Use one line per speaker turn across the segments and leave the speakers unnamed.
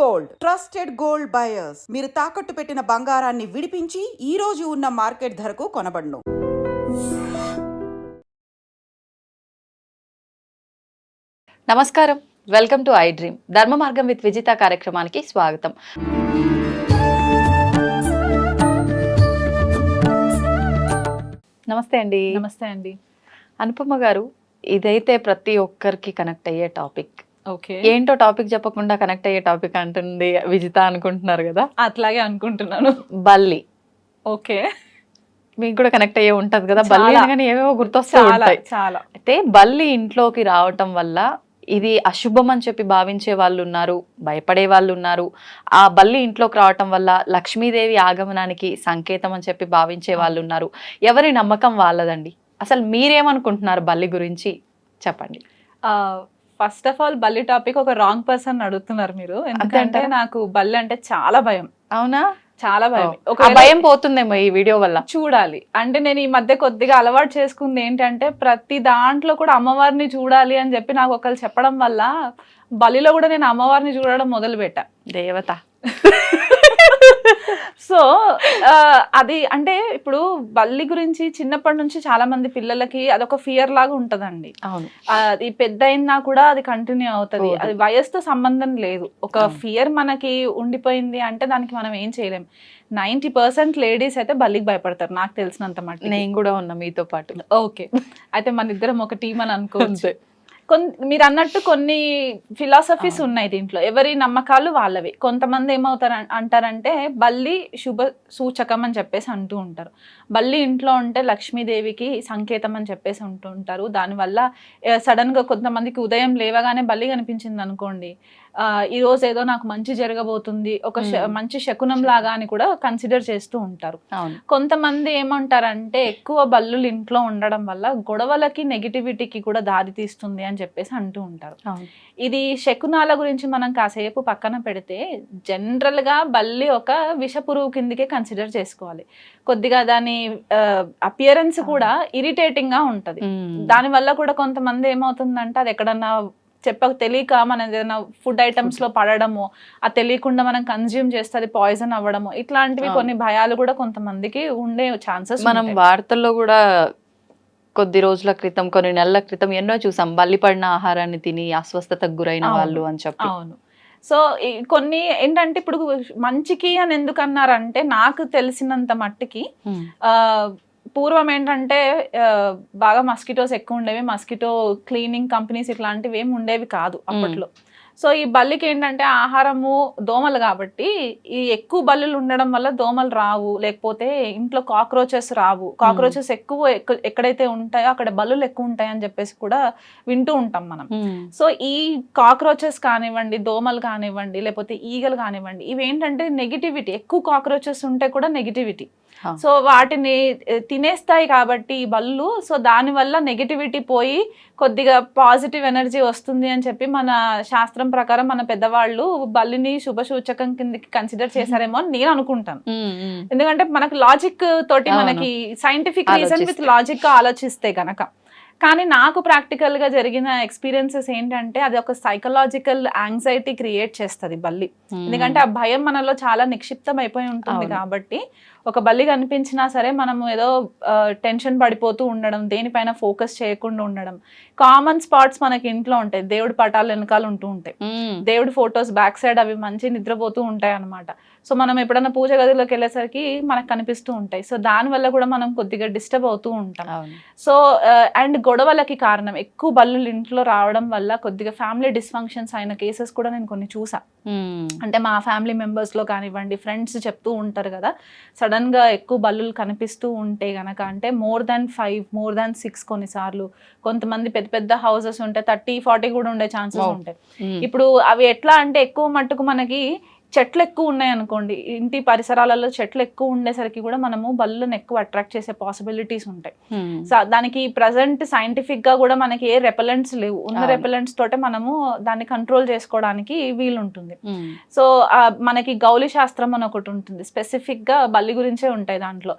Gold, trusted gold buyers. మీరు తాకట్టు పెట్టిన బంగారాన్ని విడిపించి ఈ రోజు ఉన్న మార్కెట్ ధరకు కొనబడును.
నమస్కారం, వెల్కమ్ టు ఐ డ్రీమ్. ధర్మ మార్గం విత్ విజిత కార్యక్రమానికి స్వాగతం. నమస్తే అండి.
నమస్తే అండి.
అనుపమ గారు, ఇదైతే ప్రతి ఒక్కరికి కనెక్ట్ అయ్యే టాపిక్.
ఓకే,
ఏంటో టాపిక్ చెప్పకుండా కనెక్ట్ అయ్యే టాపిక్ అంటుంది విజిత అనుకుంటున్నారు కదా?
అట్లాగే అనుకుంటున్నాను.
బల్లి.
ఓకే,
మీకు కూడా కనెక్ట్ అయ్యే ఉంటది కదా? బల్లి అనగానే ఏవేవో గుర్తొస్తూ ఉంటాయి.
చాలా.
అయితే బల్లి ఇంట్లోకి రావటం వల్ల ఇది అశుభం అని చెప్పి భావించే వాళ్ళు ఉన్నారు, భయపడే వాళ్ళు ఉన్నారు. ఆ బల్లి ఇంట్లోకి రావటం వల్ల లక్ష్మీదేవి ఆగమనానికి సంకేతం అని చెప్పి భావించే వాళ్ళు ఉన్నారు. ఎవరి నమ్మకం వాళ్ళదండి. అసలు మీరేమనుకుంటున్నారు బల్లి గురించి చెప్పండి.
ఫస్ట్ ఆఫ్ ఆల్, బల్లి టాపిక్ ఒక రాంగ్ పర్సన్ అడుగుతున్నారు మీరు. ఎందుకంటే నాకు బల్లి అంటే చాలా భయం.
అవునా?
చాలా భయం.
ఒక భయం పోతుందేమో ఈ వీడియో వల్ల.
చూడాలి అంటే నేను ఈ మధ్య కొద్దిగా అలవాటు చేసుకుంది ఏంటంటే, ప్రతి దాంట్లో కూడా అమ్మవారిని చూడాలి అని చెప్పి నాకు ఒకళ్ళు చెప్పడం వల్ల బలిలో కూడా నేను అమ్మవారిని చూడడం మొదలు పెట్టా.
దేవత.
సో అది అంటే ఇప్పుడు బల్లి గురించి చిన్నప్పటి నుంచి చాలా మంది పిల్లలకి అదొక ఫియర్ లాగా ఉంటదండి.
అవును,
అది పెద్ద అయినా కూడా అది కంటిన్యూ అవుతుంది. అది వయసుతో సంబంధం లేదు. ఒక ఫియర్ మనకి ఉండిపోయింది అంటే దానికి మనం ఏం చేయలేం. 90% లేడీస్ అయితే బల్లికి భయపడతారు నాకు తెలిసినంత మట్టి.
నేను కూడా ఉన్నా మీతో పాటు.
ఓకే, అయితే మన ఇద్దరం ఒక టీం అని అనుకోవచ్చు. మీరు అన్నట్టు కొన్ని ఫిలాసఫీస్ ఉన్నాయి దీంట్లో. ఎవరి నమ్మకాలు వాళ్ళవి. కొంతమంది ఏమవుతారు అంటారంటే బల్లి శుభ సూచకం అని చెప్పేసి అంటూ ఉంటారు. బల్లి ఇంట్లో ఉంటే లక్ష్మీదేవికి సంకేతం అని చెప్పేసి అంటూ ఉంటారు. దానివల్ల సడన్ గా కొంతమందికి ఉదయం లేవగానే బల్లి కనిపించింది అనుకోండి, ఈ రోజు ఏదో నాకు మంచి జరగబోతుంది, ఒక మంచి శకునం లాగా అని కూడా కన్సిడర్ చేస్తూ ఉంటారు. కొంతమంది ఏమంటారంటే ఎక్కువ బల్లులు ఇంట్లో ఉండడం వల్ల గొడవలకి నెగిటివిటీకి కూడా దారి తీస్తుంది అని చెప్పేసి అంటూ ఉంటారు. ఇది శకునాల గురించి మనం కాసేపు పక్కన పెడితే, జనరల్ గా బల్లి ఒక విషపురుగు కిందికే కన్సిడర్ చేసుకోవాలి. కొద్దిగా దాని అపియరెన్స్ కూడా ఇరిటేటింగ్ గా ఉంటది. దాని వల్ల కూడా కొంతమంది ఏమవుతుందంటే, అది ఎక్కడన్నా తెలియక మనం ఏదైనా ఫుడ్ ఐటమ్స్ లో పడడము, అది తెలియకుండా మనం కన్జ్యూమ్ చేస్తే అది పాయిజన్ అవ్వడము, ఇట్లాంటివి కొన్ని భయాలు కూడా కొంతమందికి ఉండే ఛాన్సెస్.
మనం వార్తల్లో కూడా కొద్ది రోజుల క్రితం, కొన్ని నెలల క్రితం ఎన్నో చూసాం, బల్లి పడిన ఆహారాన్ని తిని అస్వస్థతకు గురైన వాళ్ళు అని చెప్పి.
అవును. సో కొన్ని ఏంటంటే, ఇప్పుడు మంచికి అని ఎందుకు అన్నారంటే, నాకు తెలిసినంత మట్టికి పూర్వం ఏంటంటే బాగా మస్కిటోస్ ఎక్కువ ఉండేవి. మస్కిటో క్లీనింగ్ కంపెనీస్ ఇట్లాంటివి ఏమి ఉండేవి కాదు అప్పట్లో. సో ఈ బల్లికి ఏంటంటే ఆహారము దోమలు కాబట్టి, ఈ ఎక్కువ బల్లులు ఉండడం వల్ల దోమలు రావు, లేకపోతే ఇంట్లో కాక్రోచెస్ రావు. కాక్రోచెస్ ఎక్కడైతే ఉంటాయో అక్కడ బల్లులు ఎక్కువ ఉంటాయి అని చెప్పేసి కూడా వింటూ ఉంటాం మనం. సో ఈ కాక్రోచెస్ కానివ్వండి, దోమలు కానివ్వండి, లేకపోతే ఈగలు కానివ్వండి, ఇవేంటంటే నెగిటివిటీ. ఎక్కువ కాక్రోచెస్ ఉంటే కూడా నెగిటివిటీ. సో వాటిని తినేస్తాయి కాబట్టి ఈ బల్లు. సో దానివల్ల నెగిటివిటీ పోయి కొద్దిగా పాజిటివ్ ఎనర్జీ వస్తుంది అని చెప్పి మన శాస్త్రం ప్రకారం మన పెద్దవాళ్ళు బల్లిని శుభ సూచకం కిందకి కన్సిడర్ చేశారేమో అని నేను అనుకుంటాను. ఎందుకంటే మనకు లాజిక్ తోటి, మనకి సైంటిఫిక్ రీజన్ విత్ లాజిక్ ఆలోచిస్తే గనక. కానీ నాకు ప్రాక్టికల్ గా జరిగిన ఎక్స్పీరియన్సెస్ ఏంటంటే, అది ఒక సైకలాజికల్ యాంగ్జైటీ క్రియేట్ చేస్తుంది బల్లి. ఎందుకంటే ఆ భయం మనలో చాలా నిక్షిప్తం అయిపోయి ఉంటుంది కాబట్టి, ఒక బల్లి కనిపించినా సరే మనము ఏదో టెన్షన్ పడిపోతూ ఉండడం, దేనిపైన ఫోకస్ చేయకుండా ఉండడం. కామన్ స్పాట్స్ మనకి ఇంట్లో ఉంటాయి. దేవుడి పటాలు వెనకాల ఉంటూ ఉంటాయి, దేవుడి ఫొటోస్ బ్యాక్ సైడ్ అవి మంచి నిద్రపోతూ ఉంటాయి అనమాట. సో మనం ఎప్పుడైనా పూజ గదిలోకి వెళ్ళేసరికి మనకు కనిపిస్తూ ఉంటాయి. సో దానివల్ల కూడా మనం కొద్దిగా డిస్టర్బ్ అవుతూ ఉంటాం. సో అండ్ గొడవలకి కారణం ఎక్కువ బల్లులు ఇంట్లో రావడం వల్ల కొద్దిగా ఫ్యామిలీ డిస్ఫంక్షన్స్ అయిన కేసెస్ కూడా నేను కొన్ని చూసా. అంటే మా ఫ్యామిలీ మెంబర్స్ లో కానివ్వండి, ఫ్రెండ్స్ చెప్తూ ఉంటారు కదా, సడన్ గా ఎక్కువ బల్లులు కనిపిస్తూ ఉంటే గనక, అంటే more than 5, more than 6 కొన్నిసార్లు. కొంతమంది పెద్ద పెద్ద హౌసెస్ ఉంటాయి, 30-40 కూడా ఉండే ఛాన్సెస్ ఉంటాయి. ఇప్పుడు అవి ఎట్లా అంటే ఎక్కువ మట్టుకు మనకి చెట్లు ఎక్కువ ఉన్నాయి అనుకోండి, ఇంటి పరిసరాలలో చెట్లు ఎక్కువ ఉండేసరికి కూడా మనము బల్లులను ఎక్కువ అట్రాక్ట్ చేసే పాసిబిలిటీస్ ఉంటాయి. సో దానికి ప్రజెంట్ సైంటిఫిక్ గా కూడా మనకి ఏ రెపెలెంట్స్ లేవు. ఉన్న రెపెలెంట్స్ తోటే మనము దాన్ని కంట్రోల్ చేసుకోవడానికి వీలుంటుంది. సో మనకి గౌలి శాస్త్రం అని ఒకటి ఉంటుంది, స్పెసిఫిక్ గా బల్లి గురించే ఉంటాయి దాంట్లో.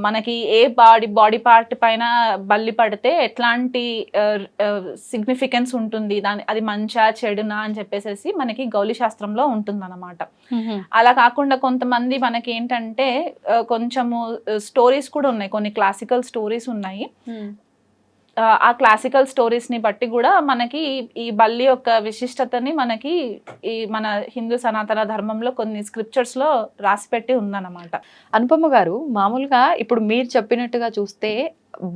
మనకి ఏ బాడీ పార్ట్ పైన బల్లి పడితే ఎట్లాంటి సిగ్నిఫికెన్స్ ఉంటుంది, అది మంచా చెడునా అని చెప్పేసి మనకి గౌలి శాస్త్రంలో ఉంటుంది అన్నమాట. అలా కాకుండా కొంతమంది మనకి ఏంటంటే కొంచెము స్టోరీస్ కూడా ఉన్నాయి, కొన్ని క్లాసికల్ స్టోరీస్ ఉన్నాయి. ఆ క్లాసికల్ స్టోరీస్ ని బట్టి కూడా మనకి ఈ బల్లి యొక్క విశిష్టతని మనకి ఈ మన హిందూ సనాతన ధర్మంలో కొన్ని స్క్రిప్చర్స్ లో రాసిపెట్టి ఉందన్నమాట.
అనుపమ గారు, మామూలుగా ఇప్పుడు మీరు చెప్పినట్టుగా చూస్తే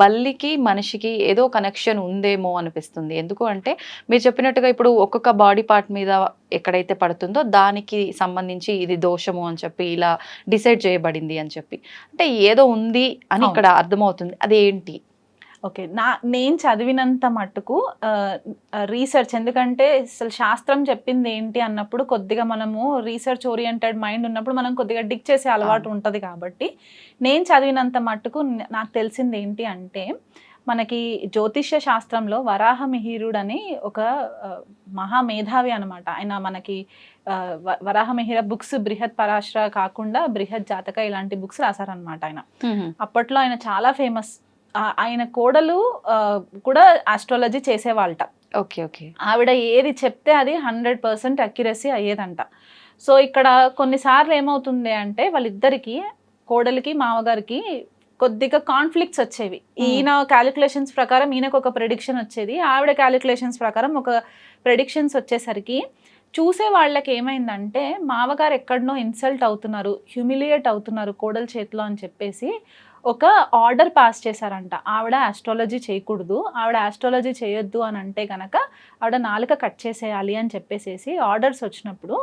బల్లికి మనిషికి ఏదో కనెక్షన్ ఉందేమో అనిపిస్తుంది. ఎందుకు అంటే మీరు చెప్పినట్టుగా ఇప్పుడు ఒక్కొక్క బాడీ పార్ట్ మీద ఎక్కడైతే పడుతుందో దానికి సంబంధించి ఇది దోషము అని చెప్పి ఇలా డిసైడ్ చేయబడింది అని చెప్పి, అంటే ఏదో ఉంది అని ఇక్కడ అర్థమవుతుంది. అదేంటి?
ఓకే, నేను చదివినంత మట్టుకు రీసెర్చ్, ఎందుకంటే అసలు శాస్త్రం చెప్పింది ఏంటి అన్నప్పుడు కొద్దిగా మనము రీసెర్చ్ ఓరియంటెడ్ మైండ్ ఉన్నప్పుడు మనం కొద్దిగా డిక్ చేసే అలవాటు ఉంటుంది. కాబట్టి నేను చదివినంత మట్టుకు నాకు తెలిసింది ఏంటి అంటే, మనకి జ్యోతిష్య శాస్త్రంలో వరాహమిహిరుడు అని ఒక మహామేధావి అనమాట. ఆయన మనకి వరాహమిహిర బుక్స్ బృహత్ పరాశర కాకుండా బృహత్ జాతక ఇలాంటి బుక్స్ రాశారనమాట ఆయన. అప్పట్లో ఆయన చాలా ఫేమస్. ఆయన కోడలు కూడా ఆస్ట్రాలజీ చేసేవాళ్ళట.
Okay okay.
ఆవిడ ఏది చెప్తే అది 100% అక్యురసీ అయ్యేదంట. సో ఇక్కడ కొన్నిసార్లు ఏమవుతుంది అంటే వాళ్ళిద్దరికి, కోడలికి మామగారికి కొద్దిగా కాన్ఫ్లిక్ట్స్ వచ్చేవి. ఈయన క్యాలిక్యులేషన్స్ ప్రకారం ఈయనకు ఒక ప్రెడిక్షన్ వచ్చేది, ఆవిడ క్యాలిక్యులేషన్స్ ప్రకారం ఒక ప్రెడిక్షన్స్ వచ్చేసరికి చూసే వాళ్ళకి ఏమైందంటే మామగారు ఎక్కడనో ఇన్సల్ట్ అవుతున్నారు, హ్యూమిలియేట్ అవుతున్నారు కోడల చేతిలో అని చెప్పేసి ఒక ఆర్డర్ పాస్ చేశారంట. ఆవిడ ఆస్ట్రాలజీ చేయకూడదు, ఆవిడ ఆస్ట్రాలజీ చేయొద్దు అని అంటే కనుక ఆవిడ నాలుక కట్ చేసేయాలి అని చెప్పేసి ఆర్డర్స్ వచ్చినప్పుడు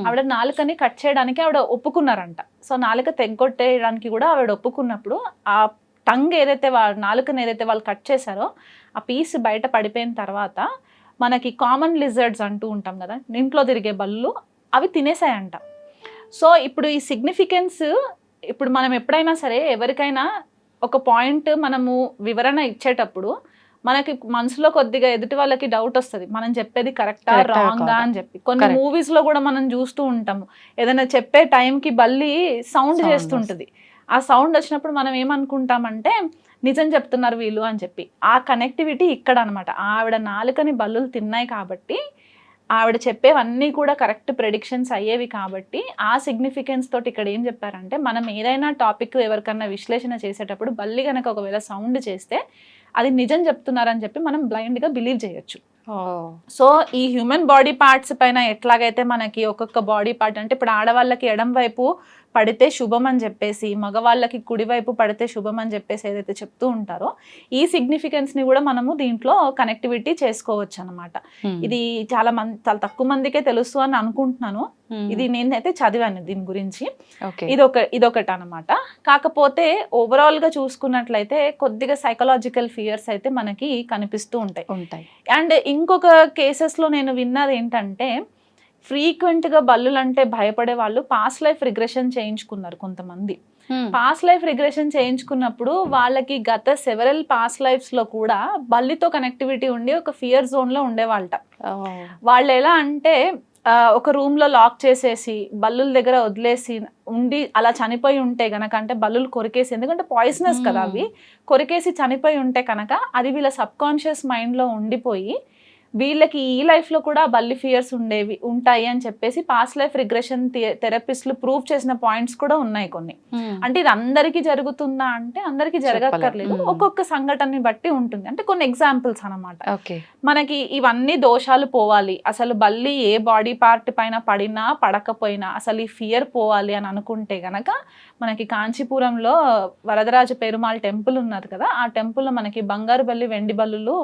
ఆవిడ నాలుకని కట్ చేయడానికి ఆవిడ ఒప్పుకున్నారంట. సో నాలుక తెగ్గొట్టేయడానికి కూడా ఆవిడ ఒప్పుకున్నప్పుడు ఆ టంగ్ ఏదైతే నాలుకని ఏదైతే వాళ్ళు కట్ చేశారో ఆ పీస్ బయట పడిపోయిన తర్వాత మనకి కామన్ లిజర్డ్స్ అంటూ ఉంటాం కదా, ఇంట్లో తిరిగే బల్లు, అవి తినేసాయంట. సో ఇప్పుడు ఈ సిగ్నిఫికెన్స్, ఇప్పుడు మనం ఎప్పుడైనా సరే ఎవరికైనా ఒక పాయింట్ మనము వివరణ ఇచ్చేటప్పుడు మనకి మనసులో కొద్దిగా ఎదుటి వాళ్ళకి డౌట్ వస్తుంది, మనం చెప్పేది కరెక్టా రాంగా అని చెప్పి. కొన్ని మూవీస్ లో కూడా మనం చూస్తూ ఉంటాము, ఏదైనా చెప్పే టైంకి బల్లి సౌండ్ చేస్తుంటుంది. ఆ సౌండ్ వచ్చినప్పుడు మనం ఏమనుకుంటామంటే నిజం చెప్తున్నారు వీళ్ళు అని చెప్పి. ఆ కనెక్టివిటీ ఇక్కడ అనమాట. ఆవిడ నాలుకని బల్లులు తిన్నాయి కాబట్టి ఆవిడ చెప్పేవన్నీ కూడా కరెక్ట్ ప్రెడిక్షన్స్ అయ్యేవి కాబట్టి ఆ సిగ్నిఫికెన్స్ తోటి ఇక్కడ ఏం చెప్పారంటే, మనం ఏదైనా టాపిక్ ఎవరికన్నా విశ్లేషణ చేసేటప్పుడు బల్లి కనుక ఒకవేళ సౌండ్ చేస్తే అది నిజం చెప్తున్నారని చెప్పి మనం బ్లైండ్గా బిలీవ్ చేయొచ్చు. సో ఈ హ్యూమన్ బాడీ పార్ట్స్ పైన ఎట్లాగైతే మనకి ఒక్కొక్క బాడీ పార్ట్, అంటే ఇప్పుడు ఆడవాళ్ళకి ఎడం వైపు పడితే శుభం అని చెప్పేసి, మగవాళ్ళకి కుడివైపు పడితే శుభం అని చెప్పేసి ఏదైతే చెప్తూ ఉంటారో ఈ సిగ్నిఫికెన్స్ ని కూడా మనము దీంట్లో కనెక్టివిటీ చేసుకోవచ్చు అనమాట. ఇది చాలా తక్కువ మందికే తెలుసు అని అనుకుంటున్నాను. ఇది నేనైతే చదివాను దీని గురించి. ఇదొకటి అనమాట. కాకపోతే ఓవరాల్ గా చూసుకున్నట్లయితే కొద్దిగా సైకలాజికల్ ఫియర్స్ అయితే మనకి కనిపిస్తూ ఉంటాయి. అండ్ ఇంకొక కేసెస్ లో నేను విన్నది ఏంటంటే, ఫ్రీక్వెంట్ గా బల్లులు అంటే భయపడే వాళ్ళు పాస్ట్ లైఫ్ రిగ్రెషన్ చేయించుకున్నారు కొంతమంది. పాస్ట్ లైఫ్ రిగ్రెషన్ చేయించుకున్నప్పుడు వాళ్ళకి గత సెవెరల్ పాస్ట్ లైఫ్స్ లో కూడా బల్లితో కనెక్టివిటీ ఉండి ఒక ఫియర్ జోన్ లో ఉండేవాళ్ళట. వాళ్ళు ఎలా అంటే ఒక రూమ్ లో లాక్ చేసేసి బల్లుల దగ్గర వదిలేసి ఉండి అలా చనిపోయి ఉంటే గనక, అంటే బల్లులు కొరికేసి, ఎందుకంటే పాయిజనస్ కదా అవి, కొరికేసి చనిపోయి ఉంటే కనుక అది వీళ్ళ సబ్ కాన్షియస్ మైండ్ లో ఉండిపోయి వీళ్ళకి ఈ లైఫ్ లో కూడా బల్లి ఫియర్స్ ఉంటాయి అని చెప్పేసి పాస్ట్ లైఫ్ రిగ్రెషన్ థెరపిస్టులు ప్రూవ్ చేసిన పాయింట్స్ కూడా ఉన్నాయి కొన్ని. అంటే ఇది అందరికీ జరుగుతుందా అంటే అందరికీ జరగక్కర్లేదు, ఒక్కొక్క సంఘటనని బట్టి ఉంటుంది. అంటే కొన్ని ఎగ్జాంపుల్స్ అనమాట. మనకి ఇవన్నీ దోషాలు పోవాలి, అసలు బల్లి ఏ బాడీ పార్ట్ పైన పడినా పడకపోయినా అసలు ఈ ఫియర్ పోవాలి అని అనుకుంటే గనక మనకి కాంచీపురంలో వరదరాజ పెరుమాళ్ టెంపుల్ ఉన్నది కదా, ఆ టెంపుల్లో మనకి బంగారు బల్లి వెండి బల్లులు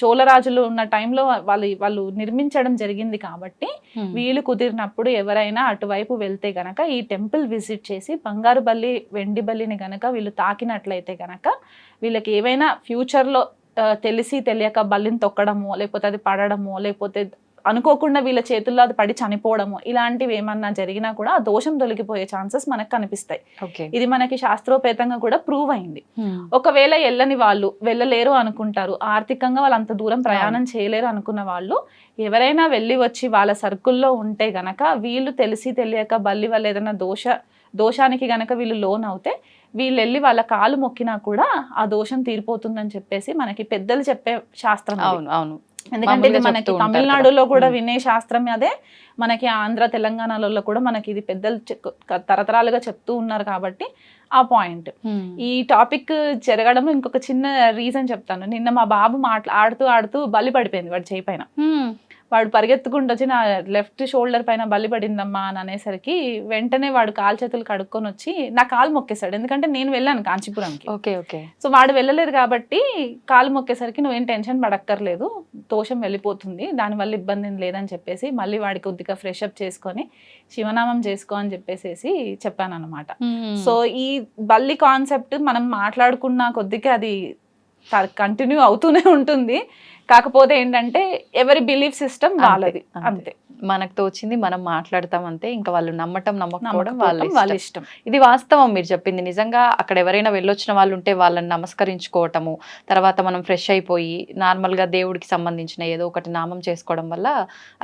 చోళరాజులు ఉన్న టైంలో వాళ్ళు నిర్మించడం జరిగింది. కాబట్టి వీలు కుదిరినప్పుడు ఎవరైనా అటువైపు వెళ్తే గనక ఈ టెంపుల్ విజిట్ చేసి బంగారు బల్లి వెండి బల్లిని గనక వీళ్ళు తాకినట్లయితే గనక వీళ్ళకి ఏవైనా ఫ్యూచర్లో తెలిసి తెలియక బల్లిని తొక్కడమో లేకపోతే అది పడడమో లేకపోతే అనుకోకుండా వీళ్ళ చేతుల్లో అది పడి చనిపోవడము ఇలాంటివి ఏమన్నా జరిగినా కూడా ఆ దోషం తొలగిపోయే ఛాన్సెస్ మనకు కనిపిస్తాయి. ఇది మనకి శాస్త్రోపేతంగా కూడా ప్రూవ్ అయింది. ఒకవేళ వెళ్ళలేరు అనుకుంటారు, ఆర్థికంగా వాళ్ళు అంత దూరం ప్రయాణం చేయలేరు అనుకున్న వాళ్ళు ఎవరైనా వెళ్ళి వచ్చి వాళ్ళ సర్కిల్లో ఉంటే గనక వీళ్ళు తెలిసి తెలియక బల్లి వల్ల ఏదైనా దోషానికి గనక వీళ్ళు లోన్ అవుతే వీళ్ళు వెళ్ళి వాళ్ళ కాలు మొక్కినా కూడా ఆ దోషం తీరిపోతుందని చెప్పేసి మనకి పెద్దలు చెప్పే శాస్త్రం.
అవును.
ఎందుకంటే ఇది మనకి తమిళనాడులో కూడా వినే శాస్త్రం అదే, మనకి ఆంధ్ర తెలంగాణలో కూడా మనకి ఇది పెద్దలు తరతరాలుగా చెప్తూ ఉన్నారు కాబట్టి ఆ పాయింట్. ఈ టాపిక్ జరగడం ఇంకొక చిన్న రీజన్ చెప్తాను. నిన్న మా బాబు ఆడుతూ బలి పడిపోయింది వాడి చేయి పైన. వాడు పరిగెత్తుకుంటూ వచ్చి నా లెఫ్ట్ షోల్డర్ పైన బలి పడిందమ్మా అని అనేసరికి వెంటనే వాడు కాలు చేతులు కడుక్కొని వచ్చి నా కాలు మొక్కేశాడు. ఎందుకంటే నేను వెళ్ళాను కాంచీపురంకి. సో వాడు వెళ్ళలేదు కాబట్టి కాలు మొక్కేసరికి నువ్వేం టెన్షన్ పడక్కర్లేదు, దోషం వెళ్ళిపోతుంది, దానివల్ల ఇబ్బంది లేదని చెప్పేసి మళ్ళీ వాడికి కొద్దిగా ఫ్రెష్ అప్ చేసుకొని శివనామం చేసుకో అని చెప్పేసి చెప్పాను అనమాట. సో ఈ బల్లి కాన్సెప్ట్ మనం మాట్లాడుకున్న కొద్దిగా అది కంటిన్యూ అవుతూనే ఉంటుంది. కాకపోతే ఏంటంటే ఎవరి బిలీఫ్ సిస్టమ్ వాళ్ళది, అంతే.
మనకు తోచింది మనం మాట్లాడతాం అంతే. ఇంకా వాళ్ళు నమ్మకపోవడం వాళ్ళ
ఇష్టం.
ఇది వాస్తవం మీరు చెప్పింది. నిజంగా అక్కడ ఎవరైనా వెళ్ళొచ్చిన వాళ్ళు ఉంటే వాళ్ళని నమస్కరించుకోవటము, తర్వాత మనం ఫ్రెష్ అయిపోయి నార్మల్గా దేవుడికి సంబంధించిన ఏదో ఒకటి నామం చేసుకోవడం వల్ల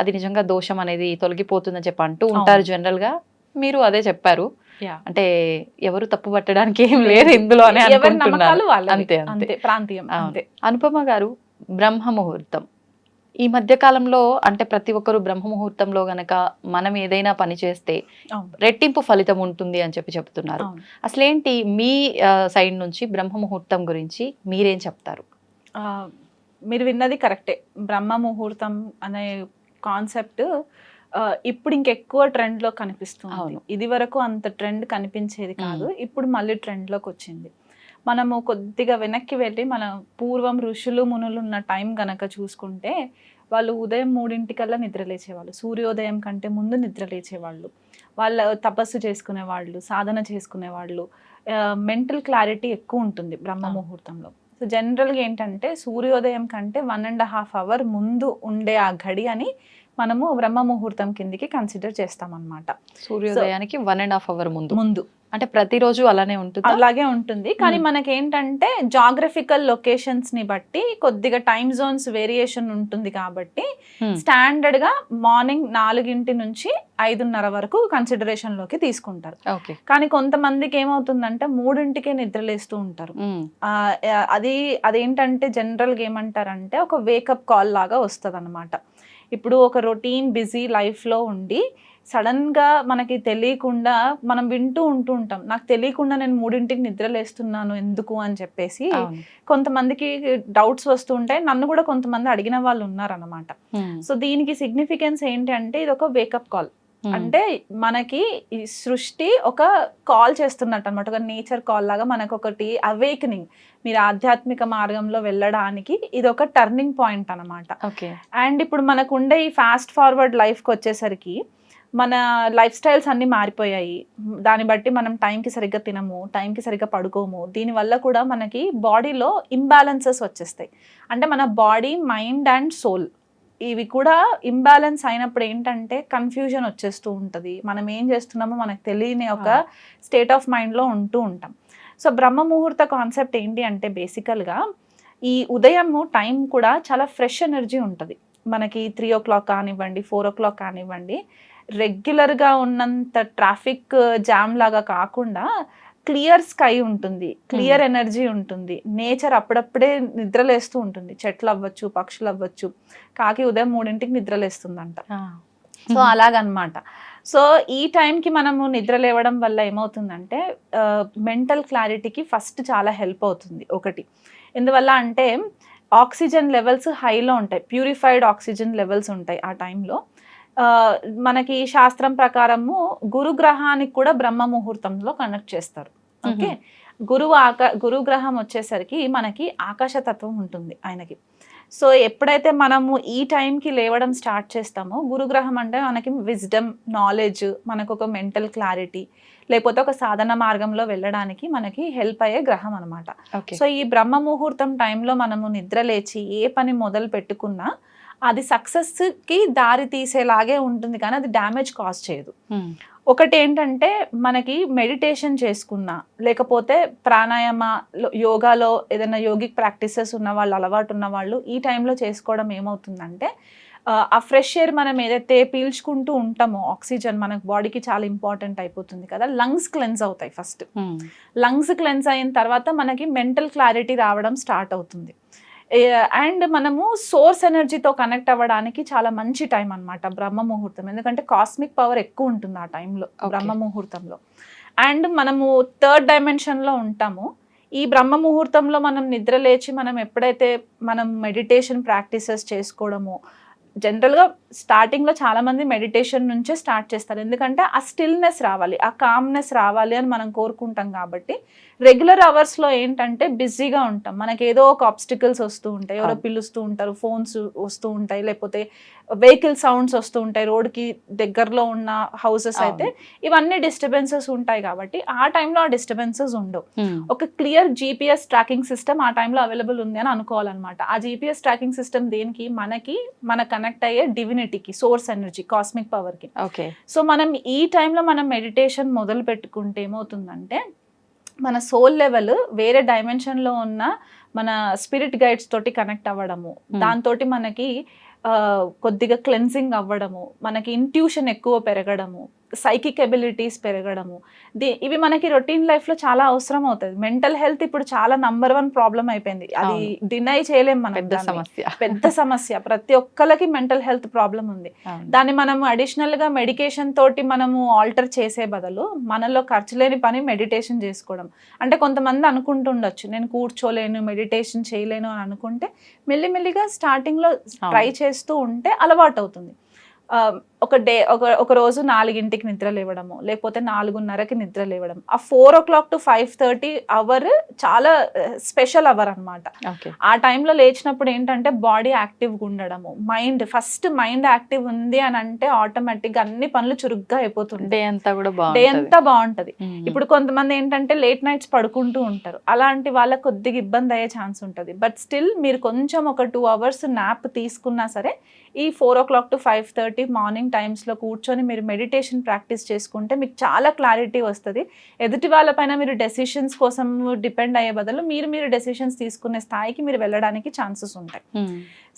అది నిజంగా దోషం అనేది తొలగిపోతుందని చెప్పి అంటూ ఉంటారు జనరల్ గా. మీరు అదే చెప్పారు. అంటే ఎవరు తప్పు పట్టడానికి ఏం లేదు ఇందులో అని అనుకుంటున్నారు. అంతే
ప్రాంతీయం.
అనుపమ గారు, బ్రహ్మ ముహూర్తం ఈ మధ్య కాలంలో అంటే ప్రతి ఒక్కరు బ్రహ్మ ముహూర్తంలో గనక మనం ఏదైనా పని చేస్తే రెట్టింపు ఫలితం ఉంటుంది అని చెప్తున్నారు. అసలేంటి మీ సైడ్ నుంచి బ్రహ్మ ముహూర్తం గురించి మీరేం చెప్తారు?
మీరు విన్నది కరెక్టే. బ్రహ్మ ముహూర్తం అనే కాన్సెప్ట్ ఇప్పుడు ఇంకెక్కువ ట్రెండ్ లో కనిపిస్తుంది. ఇది వరకు అంత ట్రెండ్ కనిపించేది కాదు, ఇప్పుడు మళ్ళీ ట్రెండ్ లోకి వచ్చింది. మనము కొద్దిగా వెనక్కి వెళ్ళి మన పూర్వం ఋషులు మునులు ఉన్న టైం గనక చూసుకుంటే వాళ్ళు ఉదయం 3 నిద్రలేచేవాళ్ళు, సూర్యోదయం కంటే ముందు నిద్రలేచేవాళ్ళు, వాళ్ళ తపస్సు చేసుకునేవాళ్ళు, సాధన చేసుకునేవాళ్ళు. మెంటల్ క్లారిటీ ఎక్కువ ఉంటుంది బ్రహ్మ ముహూర్తంలో. సో జనరల్గా ఏంటంటే సూర్యోదయం కంటే 1.5 అవర్ ముందు ఉండే ఆ గడి అని మనము బ్రహ్మ ముహూర్తం కిందికి కన్సిడర్ చేస్తామన్నమాట.
సూర్యోదయానికి 1.5 అవర్ ముందు అంటే ప్రతిరోజు అలానే ఉంటుంది?
అలాగే ఉంటుంది, కానీ మనకేంటంటే జాగ్రఫికల్ లొకేషన్స్ ని బట్టి కొద్దిగా టైం జోన్స్ వేరియేషన్ ఉంటుంది కాబట్టి స్టాండర్డ్ గా మార్నింగ్ 4 నుంచి 5:30 వరకు కన్సిడరేషన్ లోకి తీసుకుంటారు. కానీ కొంతమందికి ఏమవుతుందంటే 3కే నిద్రలేస్తూ ఉంటారు. అదేంటంటే జనరల్ గా ఏమంటారంటే ఒక వేకప్ కాల్ లాగా వస్తుంది అనమాట. ఇప్పుడు ఒక రొటీన్ బిజీ లైఫ్ లో ఉండి సడన్ గా మనకి తెలియకుండా మనం వింటూ ఉంటాం, నాకు తెలియకుండా నేను 3కి నిద్రలేస్తున్నాను ఎందుకు అని చెప్పేసి కొంతమందికి డౌట్స్ వస్తూ ఉంటాయి. నన్ను కూడా కొంతమంది అడిగిన వాళ్ళు ఉన్నారన్నమాట. సో దీనికి సిగ్నిఫికెన్స్ ఏంటి అంటే ఇది ఒక వేకప్ కాల్. అంటే మనకి ఈ సృష్టి ఒక కాల్ చేస్తున్నట్టు అనమాట, ఒక నేచర్ కాల్ లాగా మనకు ఒకటి అవేకనింగ్, మీరు ఆధ్యాత్మిక మార్గంలో వెళ్ళడానికి ఇది ఒక టర్నింగ్ పాయింట్ అనమాట. అండ్ ఇప్పుడు మనకు ఉండే ఈ ఫాస్ట్ ఫార్వర్డ్ లైఫ్కి వచ్చేసరికి మన లైఫ్ స్టైల్స్ అన్నీ మారిపోయాయి. దాన్ని బట్టి మనం టైంకి సరిగ్గా తినము, టైంకి సరిగ్గా పడుకోము. దీనివల్ల కూడా మనకి బాడీలో ఇంబ్యాలెన్సెస్ వచ్చేస్తాయి. అంటే మన బాడీ, మైండ్ అండ్ సోల్ ఇవి కూడా ఇంబ్యాలెన్స్ అయినప్పుడు ఏంటంటే కన్ఫ్యూజన్ వచ్చేస్తూ ఉంటుంది. మనం ఏం చేస్తున్నామో మనకు తెలియని ఒక స్టేట్ ఆఫ్ మైండ్లో ఉంటూ ఉంటాం. సో బ్రహ్మ ముహూర్త కాన్సెప్ట్ ఏంటి అంటే బేసికల్గా ఈ ఉదయము టైం కూడా చాలా ఫ్రెష్ ఎనర్జీ ఉంటుంది. మనకి 3 o'clock కానివ్వండి, 4 o'clock కానివ్వండి, రెగ్యులర్గా ఉన్నంత ట్రాఫిక్ జామ్ లాగా కాకుండా క్లియర్ స్కై ఉంటుంది, క్లియర్ ఎనర్జీ ఉంటుంది. నేచర్ అప్పుడప్పుడే నిద్రలేస్తూ ఉంటుంది. చెట్లు అవ్వచ్చు, పక్షులు అవ్వచ్చు. కాకి ఉదయం 3కి నిద్రలేస్తుందంట. సో అలాగనమాట. సో ఈ టైంకి మనము నిద్ర లేవడం వల్ల ఏమవుతుందంటే మెంటల్ క్లారిటీకి ఫస్ట్ చాలా హెల్ప్ అవుతుంది. ఒకటి ఎందువల్ల అంటే ఆక్సిజన్ లెవెల్స్ హైలో ఉంటాయి, ప్యూరిఫైడ్ ఆక్సిజన్ లెవెల్స్ ఉంటాయి ఆ టైంలో. మనకి శాస్త్రం ప్రకారము గురుగ్రహానికి కూడా బ్రహ్మ ముహూర్తంలో కనెక్ట్ చేస్తారు. ఓకే, గురుగ్రహం వచ్చేసరికి మనకి ఆకాశతత్వం ఉంటుంది ఆయనకి. సో ఎప్పుడైతే మనము ఈ టైంకి లేవడం స్టార్ట్ చేస్తామో, గురుగ్రహం అంటే మనకి విజ్డమ్, నాలెడ్జ్, మనకు ఒక మెంటల్ క్లారిటీ, లేకపోతే ఒక సాధన మార్గంలో వెళ్ళడానికి మనకి హెల్ప్ అయ్యే గ్రహం అనమాట. సో ఈ బ్రహ్మ ముహూర్తం టైంలో మనము నిద్ర లేచి ఏ పని మొదలు పెట్టుకున్నా అది సక్సెస్కి దారి తీసేలాగే ఉంటుంది కానీ అది డ్యామేజ్ కాజ్ చేయదు. ఒకటి ఏంటంటే మనకి మెడిటేషన్ చేసుకున్నా లేకపోతే ప్రాణాయామ యోగాలో ఏదైనా యోగిక్ ప్రాక్టీసెస్ ఉన్న వాళ్ళు, అలవాటు ఉన్న వాళ్ళు ఈ టైంలో చేసుకోవడం ఏమవుతుందంటే ఆ ఫ్రెష్ ఎయిర్ మనం ఏదైతే పీల్చుకుంటూ ఉంటామో ఆక్సిజన్ మనకు బాడీకి చాలా ఇంపార్టెంట్ అయిపోతుంది కదా, లంగ్స్ క్లెన్స్ అవుతాయి ఫస్ట్. లంగ్స్ క్లెన్స్ అయిన తర్వాత మనకి మెంటల్ క్లారిటీ రావడం స్టార్ట్ అవుతుంది. అండ్ మనము సోర్స్ ఎనర్జీతో కనెక్ట్ అవ్వడానికి చాలా మంచి టైం అన్నమాట బ్రహ్మ ముహూర్తం. ఎందుకంటే కాస్మిక్ పవర్ ఎక్కువ ఉంటుంది ఆ టైంలో, బ్రహ్మ ముహూర్తంలో. అండ్ మనము 3rd డైమెన్షన్లో ఉంటాము. ఈ బ్రహ్మ ముహూర్తంలో మనం నిద్ర లేచి మనం ఎప్పుడైతే మనం మెడిటేషన్ ప్రాక్టీసెస్ చేసుకోవడము, జనరల్గా స్టార్టింగ్లో చాలామంది మెడిటేషన్ నుంచే స్టార్ట్ చేస్తారు. ఎందుకంటే ఆ స్టిల్నెస్ రావాలి, ఆ కామ్నెస్ రావాలి అని మనం కోరుకుంటాం. కాబట్టి రెగ్యులర్ అవర్స్లో ఏంటంటే బిజీగా ఉంటాం, మనకి ఏదో ఒక ఆబ్స్టికల్స్ వస్తూ ఉంటాయి, ఎవరో పిలుస్తూ ఉంటారు, ఫోన్స్ వస్తూ ఉంటాయి, లేకపోతే వెహికల్ సౌండ్స్ వస్తూ ఉంటాయి, రోడ్కి దగ్గరలో ఉన్న హౌసెస్ అయితే ఇవన్నీ డిస్టర్బెన్సెస్ ఉంటాయి. కాబట్టి ఆ టైంలో ఆ డిస్టర్బెన్సెస్ ఉండవు. ఒక క్లియర్ జీపీఎస్ ట్రాకింగ్ సిస్టమ్ ఆ టైంలో అవైలబుల్ ఉంది అని అనుకోవాలన్నమాట. ఆ జీపీఎస్ ట్రాకింగ్ సిస్టమ్ దేనికి, మన కనెక్ట్ అయ్యే డివినిటీకి, సోర్స్ ఎనర్జీ, కాస్మిక్ పవర్కి. సో మనం ఈ టైంలో మనం మెడిటేషన్ మొదలు పెట్టుకుంటే ఏమవుతుందంటే మన సోల్ లెవెల్ వేరే డైమెన్షన్లో ఉన్న మన స్పిరిట్ గైడ్స్ తోటి కనెక్ట్ అవ్వడము, దాంతో మనకి కొద్దిగా క్లెన్సింగ్ అవ్వడము, మనకి ఇంట్యూషన్ ఎక్కువ పెరగడము, సైకిక్ ఎబిలిటీస్ పెరగడము, ఇవి మనకి రొటీన్ లైఫ్లో చాలా అవసరం అవుతుంది. మెంటల్ హెల్త్ ఇప్పుడు చాలా నంబర్ 1 ప్రాబ్లం అయిపోయింది, అది డినై చేయలేం మనం. పెద్ద సమస్య, ప్రతి ఒక్కరికి మెంటల్ హెల్త్ ప్రాబ్లం ఉంది. దాన్ని మనం అడిషనల్గా మెడికేషన్ తోటి మనము ఆల్టర్ చేసే బదులు మనలో ఖర్చు లేని పని మెడిటేషన్ చేసుకోవడం. అంటే కొంతమంది అనుకుంటుండొచ్చు నేను కూర్చోలేను, మెడిటేషన్ చేయలేను అని అనుకుంటే మెల్లిమెల్లిగా స్టార్టింగ్లో ట్రై చేస్తూ ఉంటే అలవాటు అవుతుంది. ఒక రోజు 4కి నిద్ర లేవడము, లేకపోతే 4:30కి నిద్ర లేవడం. ఆ 4 o'clock to 5:30 అవర్ చాలా స్పెషల్ అవర్ అనమాట. ఆ టైంలో లేచినప్పుడు ఏంటంటే బాడీ యాక్టివ్గా ఉండడము, ఫస్ట్ మైండ్ యాక్టివ్ ఉంది అని అంటే ఆటోమేటిక్గా అన్ని పనులు చురుగ్గా అయిపోతుంది, డే అంతా బాగుంటది. ఇప్పుడు కొంతమంది ఏంటంటే లేట్ నైట్స్ పడుకుంటూ ఉంటారు, అలాంటి వాళ్ళకి కొద్దిగా ఇబ్బంది అయ్యే ఛాన్స్ ఉంటుంది. బట్ స్టిల్ మీరు కొంచెం ఒక 2 hours నాప్ తీసుకున్నా సరే ఈ 4 o'clock to 5:30 మార్నింగ్ టైమ్స్లో కూర్చొని మీరు మెడిటేషన్ ప్రాక్టీస్ చేసుకుంటే మీకు చాలా క్లారిటీ వస్తుంది. ఎదుటి వాళ్ళపైన మీరు డెసిషన్స్ కోసం డిపెండ్ అయ్యే బదులు మీరు డెసిషన్స్ తీసుకునే స్థాయికి మీరు వెళ్ళడానికి ఛాన్సెస్ ఉంటాయి.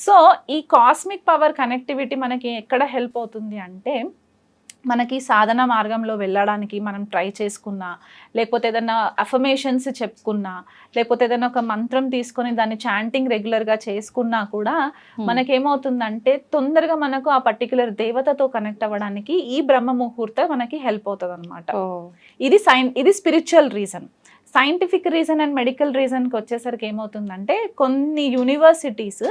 సో ఈ కాస్మిక్ పవర్ కనెక్టివిటీ మనకి ఎక్కడ హెల్ప్ అవుతుంది అంటే మనకి సాధన మార్గంలో వెళ్ళడానికి మనం ట్రై చేసుకున్నా, లేకపోతే ఏదైనా అఫర్మేషన్స్ చెప్పుకున్నా, లేకపోతే ఏదైనా ఒక మంత్రం తీసుకొని దాన్ని చాంటింగ్ రెగ్యులర్గా చేసుకున్నా కూడా మనకేమవుతుందంటే తొందరగా మనకు ఆ పర్టికులర్ దేవతతో కనెక్ట్ అవ్వడానికి ఈ బ్రహ్మ ముహూర్తం మనకి హెల్ప్ అవుతుంది అనమాట. ఇది spiritual reason. Scientific reason and medical రీజన్కి వచ్చేసరికి ఏమవుతుందంటే కొన్ని యూనివర్సిటీస్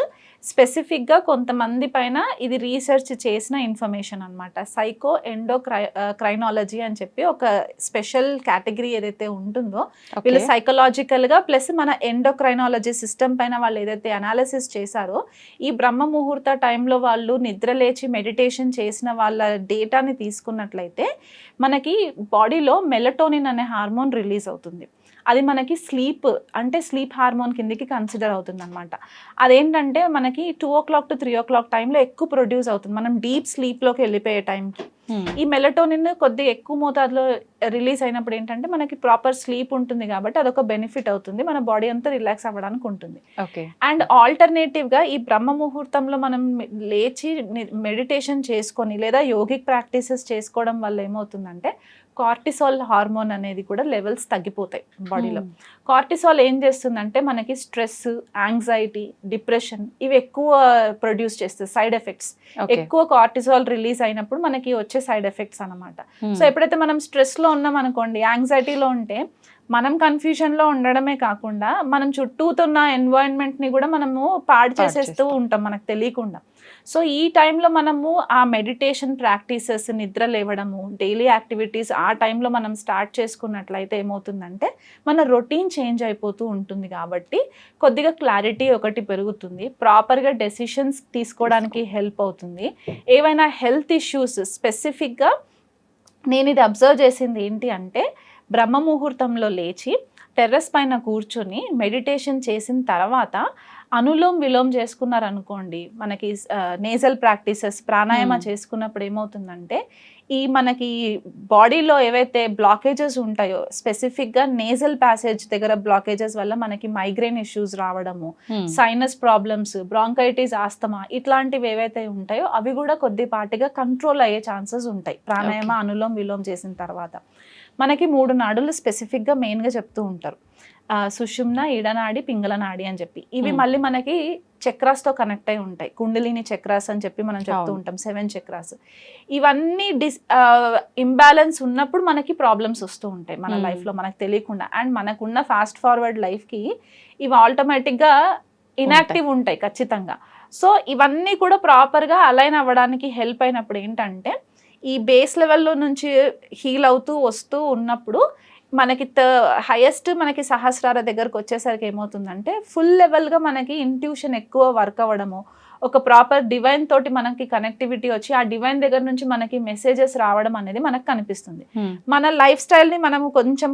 స్పెసిఫిక్గా కొంతమంది పైన ఇది రీసెర్చ్ చేసిన ఇన్ఫర్మేషన్ అనమాట. సైకో ఎండోక్రైనాలజీ అని చెప్పి ఒక స్పెషల్ కేటగిరీ ఏదైతే ఉంటుందో వీళ్ళు సైకలాజికల్గా ప్లస్ మన ఎండోక్రైనాలజీ సిస్టమ్ పైన వాళ్ళు ఏదైతే అనాలిసిస్ చేశారో ఈ బ్రహ్మ ముహూర్త టైంలో వాళ్ళు నిద్ర లేచి మెడిటేషన్ చేసిన వాళ్ళ డేటాని తీసుకున్నట్లయితే మనకి బాడీలో మెలటోనిన్ అనే హార్మోన్ రిలీజ్ అవుతుంది. అది మనకి స్లీప్ హార్మోన్ కిందకి కన్సిడర్ అవుతుంది అనమాట. అదేంటంటే మనకి 2 o'clock to 3 o'clock టైంలో ఎక్కువ ప్రొడ్యూస్ అవుతుంది, మనం డీప్ స్లీప్లోకి వెళ్ళిపోయే టైంకి. ఈ మెలటోనిన్ కొద్దిగా ఎక్కువ మోతాదులో రిలీజ్ అయినప్పుడు ఏంటంటే మనకి ప్రాపర్ స్లీప్ ఉంటుంది కాబట్టి అదొక బెనిఫిట్ అవుతుంది, మన బాడీ అంతా రిలాక్స్ అవ్వడానికి ఉంటుంది. అండ్ ఆల్టర్నేటివ్గా ఈ బ్రహ్మ ముహూర్తంలో మనం లేచి మెడిటేషన్ చేసుకొని లేదా యోగిక్ ప్రాక్టీసెస్ చేసుకోవడం వల్ల ఏమవుతుందంటే కార్టిసాల్ హార్మోన్ అనేది కూడా లెవెల్స్ తగ్గిపోతాయి బాడీలో. కార్టిసాల్ ఏం చేస్తుందంటే మనకి స్ట్రెస్, యాంగ్జైటీ, డిప్రెషన్ ఇవి ఎక్కువ ప్రొడ్యూస్ చేస్తుంది, సైడ్ ఎఫెక్ట్స్. ఎక్కువ కార్టిసాల్ రిలీజ్ అయినప్పుడు మనకి వచ్చే సైడ్ ఎఫెక్ట్స్ అన్నమాట. సో ఎప్పుడైతే మనం స్ట్రెస్లో ఉన్నాం అనుకోండి, యాంగ్జైటీలో ఉంటే మనం కన్ఫ్యూజన్లో ఉండడమే కాకుండా మనం చుట్టూతున్న ఎన్వైరన్మెంట్ని కూడా మనము పాడు చేసేస్తూ ఉంటాం మనకు తెలియకుండా. సో ఈ టైంలో మనము ఆ మెడిటేషన్ ప్రాక్టీసెస్, నిద్ర లేవడము, డైలీ యాక్టివిటీస్ ఆ టైంలో మనం స్టార్ట్ చేసుకున్నట్లయితే ఏమవుతుందంటే మన రొటీన్ చేంజ్ అయిపోతూ ఉంటుంది. కాబట్టి కొద్దిగా క్లారిటీ ఒకటి పెరుగుతుంది, ప్రాపర్గా డెసిషన్స్ తీసుకోవడానికి హెల్ప్ అవుతుంది. ఏవైనా హెల్త్ ఇష్యూస్ స్పెసిఫిక్గా నేను ఇది అబ్జర్వ్ చేసింది ఏంటి అంటే బ్రహ్మ ముహూర్తంలో లేచి టెర్రస్ పైన కూర్చొని మెడిటేషన్ చేసిన తర్వాత అనులోమ్ విలోమ్ చేసుకున్నారు అనుకోండి, మనకి నేజల్ ప్రాక్టీసెస్ ప్రాణాయామ చేసుకున్నప్పుడు ఏమవుతుందంటే ఈ మనకి బాడీలో ఏవైతే బ్లాకేజెస్ ఉంటాయో స్పెసిఫిక్గా నేజల్ ప్యాసేజ్ దగ్గర బ్లాకేజెస్ వల్ల మనకి మైగ్రేన్ ఇష్యూస్ రావడము, సైనస్ ప్రాబ్లమ్స్, బ్రాంకైటిస్, ఆస్తమా ఇట్లాంటివి ఏవైతే ఉంటాయో అవి కూడా కొద్దిపాటిగా కంట్రోల్ అయ్యే ఛాన్సెస్ ఉంటాయి ప్రాణాయామ అనులోమ్ విలోమ్ చేసిన తర్వాత. మనకి 3 నాడులు స్పెసిఫిక్గా మెయిన్గా చెప్తూ ఉంటారు, సుషుమ్న, ఇడనాడి, పింగళ నాడి అని చెప్పి. ఇవి మళ్ళీ మనకి చక్రాస్తో కనెక్ట్ అయి ఉంటాయి, కుండలిని చక్రాస్ అని చెప్పి మనం చెప్తూ ఉంటాం, 7 చక్రాస్. ఇవన్నీ ఇంబ్యాలెన్స్ ఉన్నప్పుడు మనకి ప్రాబ్లమ్స్ వస్తూ ఉంటాయి మన లైఫ్లో మనకు తెలియకుండా. అండ్ మనకున్న ఫాస్ట్ ఫార్వర్డ్ లైఫ్కి ఇవి ఆటోమేటిక్గా ఇన్యాక్టివ్ ఉంటాయి ఖచ్చితంగా. సో ఇవన్నీ కూడా ప్రాపర్గా అలైన్ అవ్వడానికి హెల్ప్ అయినప్పుడు ఏంటంటే ఈ బేస్ లెవెల్లో నుంచి హీల్ అవుతూ వస్తూ ఉన్నప్పుడు మనకి హైయెస్ట్ మనకి సహస్రార దగ్గరకు వచ్చేసరికి ఏమవుతుందంటే ఫుల్ లెవెల్గా మనకి ఇంట్యూషన్ ఎక్కువ వర్క్ అవ్వడము, ఒక ప్రాపర్ డివైన్ తోటి మనకి కనెక్టివిటీ వచ్చి ఆ డివైన్ దగ్గర నుంచి మనకి మెసేజెస్ రావడం అనేది మనకు కనిపిస్తుంది. మన లైఫ్ స్టైల్ని మనము కొంచెం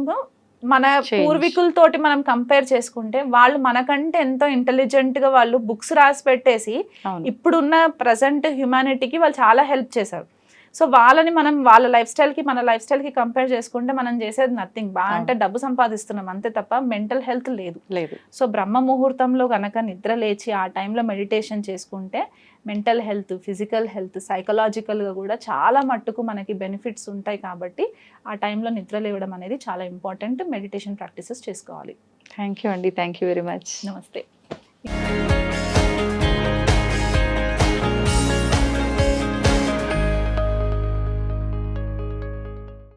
మన పూర్వీకులతోటి మనం కంపేర్ చేసుకుంటే వాళ్ళు మనకంటే ఎంతో ఇంటెలిజెంట్గా వాళ్ళు బుక్స్ రాసి పెట్టేసి ఇప్పుడున్న ప్రజెంట్ హ్యుమానిటీకి వాళ్ళు చాలా హెల్ప్ చేశారు. సో వాళ్ళని మనం వాళ్ళ లైఫ్ స్టైల్కి మన లైఫ్ స్టైల్కి కంపేర్ చేసుకుంటే మనం చేసేది నథింగ్. బాగా అంటే డబ్బు సంపాదిస్తున్నాం అంతే తప్ప మెంటల్ హెల్త్ లేదు. సో బ్రహ్మ ముహూర్తంలో కనుక నిద్ర లేచి ఆ టైంలో మెడిటేషన్ చేసుకుంటే మెంటల్ హెల్త్, ఫిజికల్ హెల్త్, సైకలాజికల్గా కూడా చాలా మట్టుకు మనకి బెనిఫిట్స్ ఉంటాయి. కాబట్టి ఆ టైంలో నిద్ర లేవడం అనేది చాలా ఇంపార్టెంట్. మెడిటేషన్ ప్రాక్టీసెస్ చేసుకోవాలి.
థ్యాంక్ యూ అండి, థ్యాంక్ యూ వెరీ మచ్.
నమస్తే.